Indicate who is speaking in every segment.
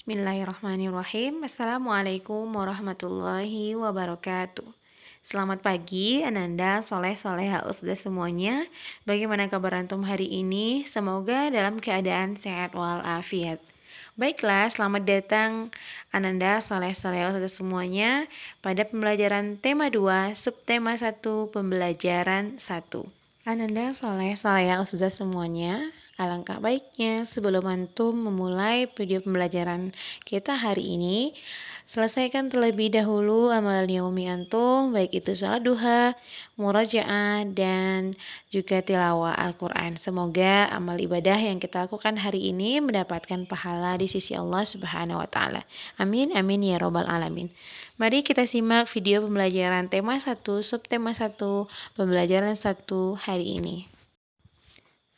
Speaker 1: Bismillahirrahmanirrahim. Assalamualaikum warahmatullahi wabarakatuh. Selamat pagi Ananda, Soleh, Soleha, Usda semuanya. Bagaimana kabar antum hari ini? Semoga dalam keadaan sehat walafiat. Baiklah, selamat datang Ananda, Soleh, Soleha, Usda semuanya pada pembelajaran tema 2, subtema 1, pembelajaran 1. Ananda, Soleh, Soleha, Usda semuanya, alangkah baiknya sebelum antum memulai video pembelajaran kita hari ini, selesaikan terlebih dahulu amal yaumi antum, baik itu sholat duha, murajaah, dan juga tilawah Al-Quran. Semoga amal ibadah yang kita lakukan hari ini mendapatkan pahala di sisi Allah Subhanahu wa Ta'ala. Amin, amin ya Robbal 'Alamin. Mari kita simak video pembelajaran tema 1, subtema 1, pembelajaran 1 hari ini.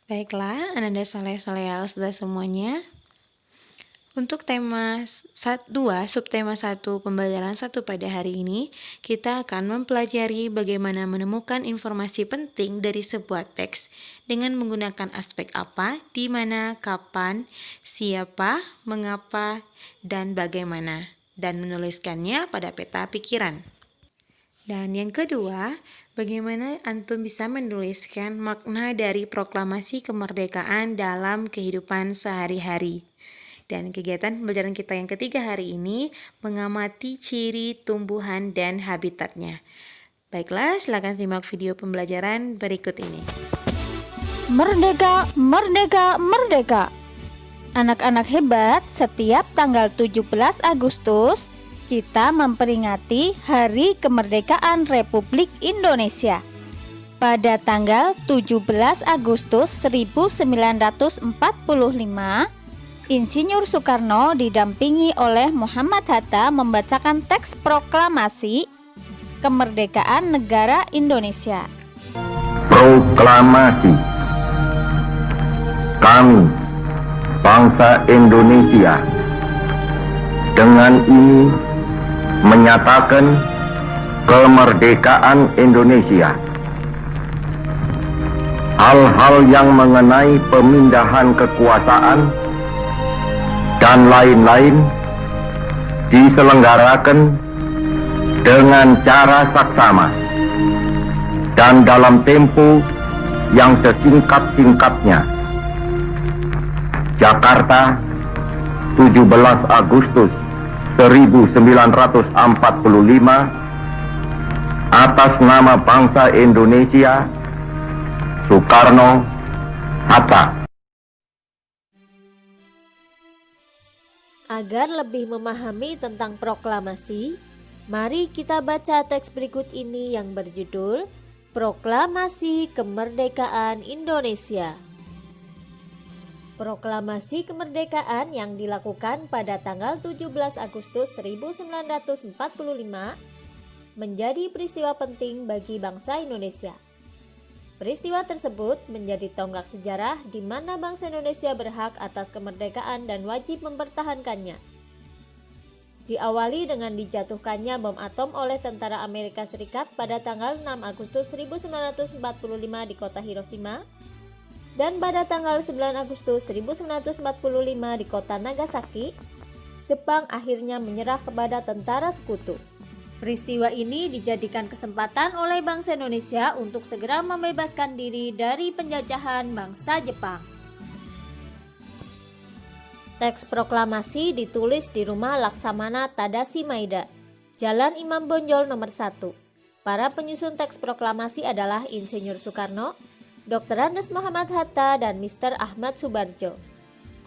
Speaker 1: Baiklah, Ananda Saleh Usda semuanya. Untuk tema 2, subtema 1, pembelajaran 1 pada hari ini, kita akan mempelajari bagaimana menemukan informasi penting dari sebuah teks dengan menggunakan aspek apa, di mana, kapan, siapa, mengapa, dan bagaimana, dan menuliskannya pada peta pikiran. Dan yang kedua, bagaimana antum bisa menuliskan makna dari proklamasi kemerdekaan dalam kehidupan sehari-hari. Dan kegiatan pembelajaran kita yang ketiga hari ini, mengamati ciri tumbuhan dan habitatnya. Baiklah, silakan simak video pembelajaran berikut ini.
Speaker 2: Merdeka, merdeka, merdeka. Anak-anak hebat, setiap tanggal 17 Agustus, kita memperingati Hari Kemerdekaan Republik Indonesia. Pada tanggal 17 Agustus 1945, Insinyur Soekarno didampingi oleh Muhammad Hatta membacakan teks proklamasi kemerdekaan negara Indonesia.
Speaker 3: Proklamasi. Kami, bangsa Indonesia, dengan ini menyatakan kemerdekaan Indonesia. Hal-hal yang mengenai pemindahan kekuasaan dan lain-lain diselenggarakan dengan cara saksama dan dalam tempo yang sesingkat-singkatnya. Jakarta, 17 Agustus 1945, atas nama bangsa Indonesia, Soekarno Hatta.
Speaker 4: Agar lebih memahami tentang proklamasi, mari kita baca teks berikut ini yang berjudul Proklamasi Kemerdekaan Indonesia. Proklamasi kemerdekaan yang dilakukan pada tanggal 17 Agustus 1945 menjadi peristiwa penting bagi bangsa Indonesia. Peristiwa tersebut menjadi tonggak sejarah di mana bangsa Indonesia berhak atas kemerdekaan dan wajib mempertahankannya. Diawali dengan dijatuhkannya bom atom oleh tentara Amerika Serikat pada tanggal 6 Agustus 1945 di kota Hiroshima, dan pada tanggal 9 Agustus 1945 di kota Nagasaki, Jepang akhirnya menyerah kepada tentara sekutu. Peristiwa ini dijadikan kesempatan oleh bangsa Indonesia untuk segera membebaskan diri dari penjajahan bangsa Jepang. Teks proklamasi ditulis di rumah Laksamana Tadashi Maeda, Jalan Imam Bonjol nomor 1. Para penyusun teks proklamasi adalah Insinyur Soekarno, Dr. Andes Muhammad Hatta, dan Mr. Ahmad Subarjo.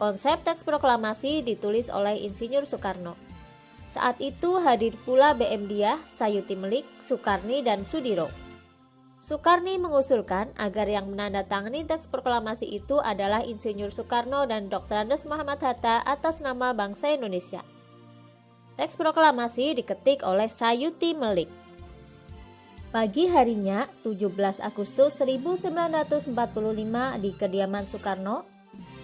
Speaker 4: Konsep teks proklamasi ditulis oleh Insinyur Soekarno. Saat itu hadir pula BM Diah, Sayuti Melik, Sukarni, dan Sudiro. Sukarni mengusulkan agar yang menandatangani teks proklamasi itu adalah Insinyur Soekarno dan Dr. Andes Muhammad Hatta atas nama bangsa Indonesia. Teks proklamasi diketik oleh Sayuti Melik. Pagi harinya, 17 Agustus 1945 di kediaman Soekarno,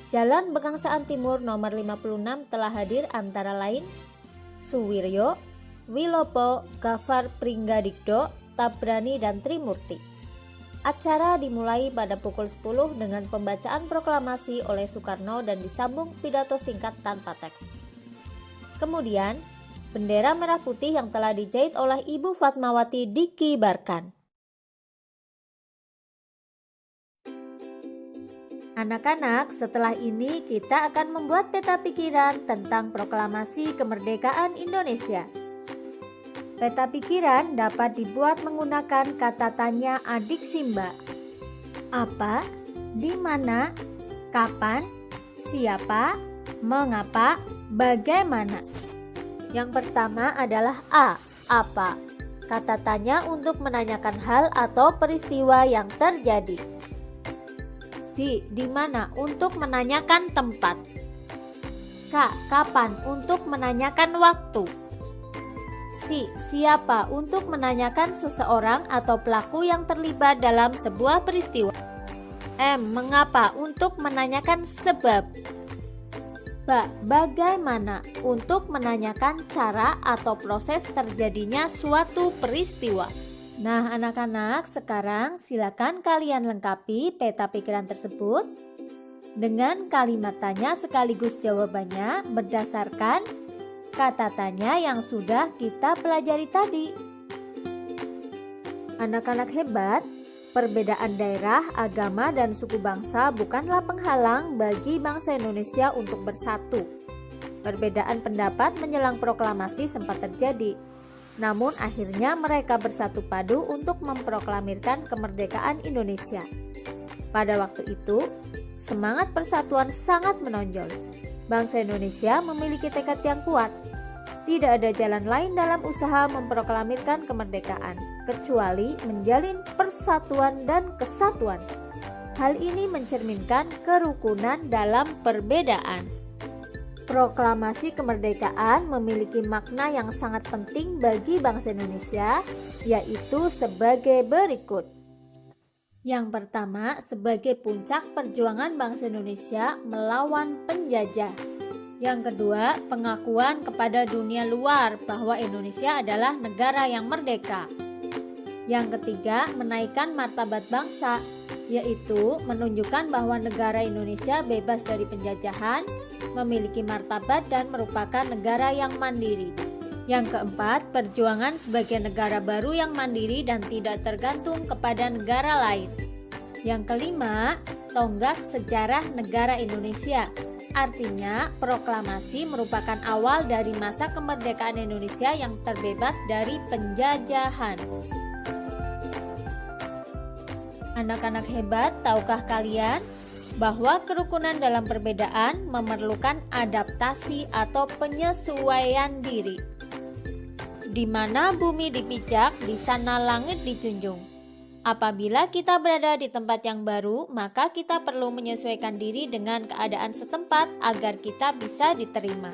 Speaker 4: Jalan Begangsaan Timur nomor 56 telah hadir antara lain Suwiryo, Wilopo, Gafar Pringgadikdo, Tabrani, dan Trimurti. Acara dimulai pada pukul 10 dengan pembacaan proklamasi oleh Soekarno dan disambung pidato singkat tanpa teks. Kemudian, bendera merah putih yang telah dijahit oleh Ibu Fatmawati dikibarkan. Anak-anak, setelah ini kita akan membuat peta pikiran tentang proklamasi kemerdekaan Indonesia. Peta pikiran dapat dibuat menggunakan kata tanya adik Simba. Apa, di mana, kapan, siapa, mengapa, bagaimana. Yang pertama adalah A, apa. Kata tanya untuk menanyakan hal atau peristiwa yang terjadi. Di mana untuk menanyakan tempat. K, kapan untuk menanyakan waktu. Siapa untuk menanyakan seseorang atau pelaku yang terlibat dalam sebuah peristiwa. M, mengapa untuk menanyakan sebab. Bagaimana untuk menanyakan cara atau proses terjadinya suatu peristiwa. Nah, anak-anak, sekarang silakan kalian lengkapi peta pikiran tersebut dengan kalimat tanya sekaligus jawabannya berdasarkan kata tanya yang sudah kita pelajari tadi. Anak-anak hebat, perbedaan daerah, agama, dan suku bangsa bukanlah penghalang bagi bangsa Indonesia untuk bersatu. Perbedaan pendapat menjelang proklamasi sempat terjadi. Namun akhirnya mereka bersatu padu untuk memproklamirkan kemerdekaan Indonesia. Pada waktu itu, semangat persatuan sangat menonjol. Bangsa Indonesia memiliki tekad yang kuat. Tidak ada jalan lain dalam usaha memproklamirkan kemerdekaan, kecuali menjalin persatuan dan kesatuan. Hal ini mencerminkan kerukunan dalam perbedaan. Proklamasi kemerdekaan memiliki makna yang sangat penting bagi bangsa Indonesia, yaitu sebagai berikut. Yang pertama, sebagai puncak perjuangan bangsa Indonesia melawan penjajah. Yang kedua, pengakuan kepada dunia luar bahwa Indonesia adalah negara yang merdeka. Yang ketiga, menaikkan martabat bangsa, yaitu menunjukkan bahwa negara Indonesia bebas dari penjajahan, memiliki martabat dan merupakan negara yang mandiri. Yang keempat, perjuangan sebagai negara baru yang mandiri dan tidak tergantung kepada negara lain. Yang kelima, tonggak sejarah negara Indonesia. Artinya, proklamasi merupakan awal dari masa kemerdekaan Indonesia yang terbebas dari penjajahan. Anak-anak hebat, tahukah kalian bahwa kerukunan dalam perbedaan memerlukan adaptasi atau penyesuaian diri? Di mana bumi dipijak, di sana langit dijunjung. Apabila kita berada di tempat yang baru, maka kita perlu menyesuaikan diri dengan keadaan setempat agar kita bisa diterima.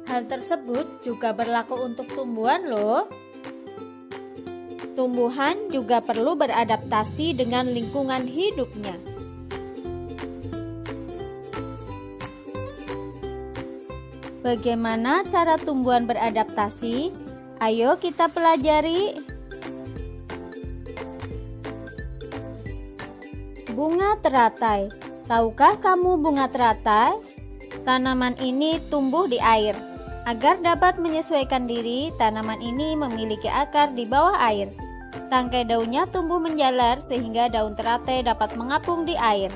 Speaker 4: Hal tersebut juga berlaku untuk tumbuhan loh. Tumbuhan juga perlu beradaptasi dengan lingkungan hidupnya. Bagaimana cara tumbuhan beradaptasi? Ayo kita pelajari. Bunga teratai. Tahukah kamu bunga teratai? Tanaman ini tumbuh di air. Agar dapat menyesuaikan diri, tanaman ini memiliki akar di bawah air. Tangkai daunnya tumbuh menjalar sehingga daun teratai dapat mengapung di air.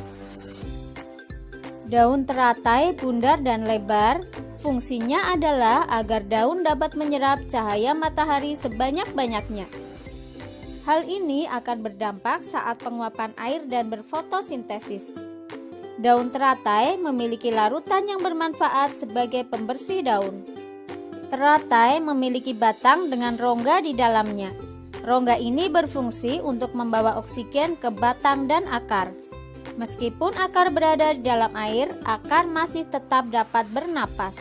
Speaker 4: Daun teratai bundar dan lebar. Fungsinya adalah agar daun dapat menyerap cahaya matahari sebanyak-banyaknya. Hal ini akan berdampak saat penguapan air dan berfotosintesis. Daun teratai memiliki larutan yang bermanfaat sebagai pembersih daun. Teratai memiliki batang dengan rongga di dalamnya. Rongga ini berfungsi untuk membawa oksigen ke batang dan akar. Meskipun akar berada di dalam air, akar masih tetap dapat bernapas.